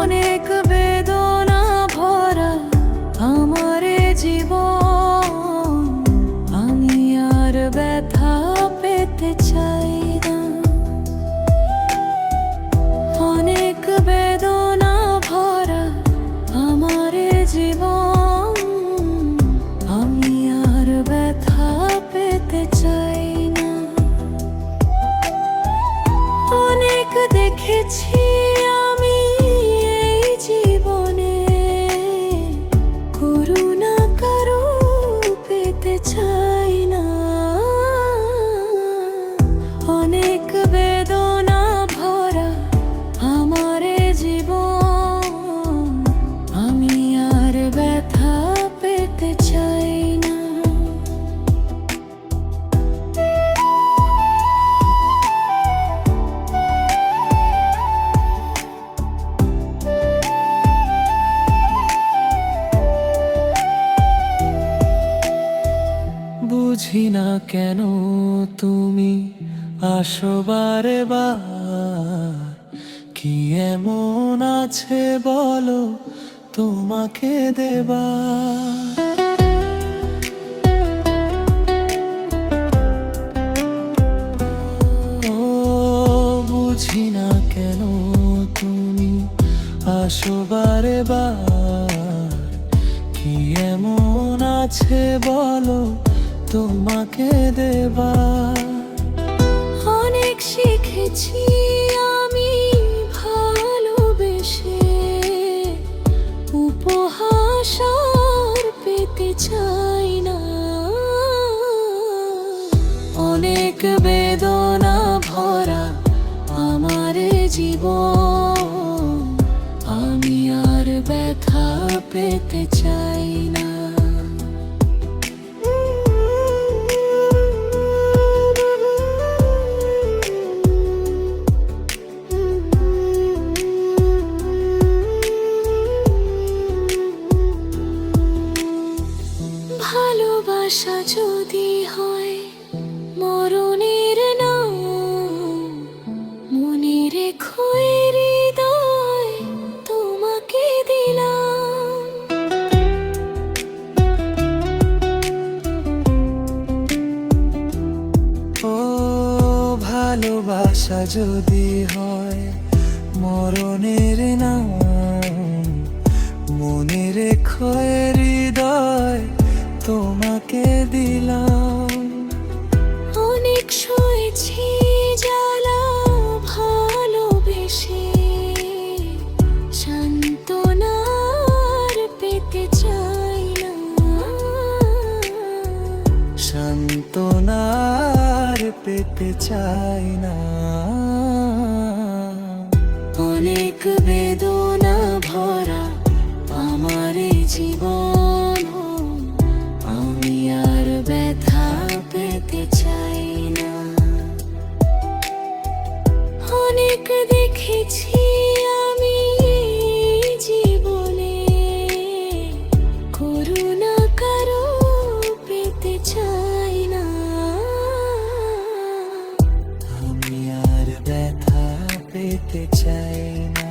অনেক বেদনা ভরা আমার জীবন, আমি আর ব্যথা পেতে চাই না। অনেক বেদনা ভরা আমার জীবন, আমি আর ব্যথা পেতে চাই না। অনেক দেখেছি আমি এই জীবনে, করুণা কারো পেতে চাই না। অনেক বেদনা ভরা আমার জীবন, আমি আর ব্যথা পেতে চাই না। বুঝি না কেন তুমি আসো বারে বার, কি এমন আছে বলো তোমাকে দেবার। ও বুঝি না কেন তুমি আসো বারে বার, কি এমন আছে বলো তোমাকে দেবার। অনেক শিখেছি আমি ভালোবেসে, উপহাস আর পেতে চাই না। অনেক বেদনা ভরা আমার জীবন, আমি আর ব্যথা পেতে চাই না। ভালোবাসা যদি হয় মরণের নাম, মনে রেখো এই হৃদয় তোমাকে দিলাম। ও ভালোবাসা যদি হয় মরণের নাম, মনে রেখো এই হৃদয় তোমাকে দিলাম। অনেক সয়েছি জ্বালা ভালোবেসে, সান্ত্বনার পেতে চাই না। সান্ত্বনার পেতে চাই না। অনেক বেদনা ভরা আমার জীবন, আমি আর ব্যথা পেতে চাই না। অনেক দেখেছি আমি জীবনে, করুণা কারো পেতে চাই না। আমি আর ব্যথা পেতে চাই না।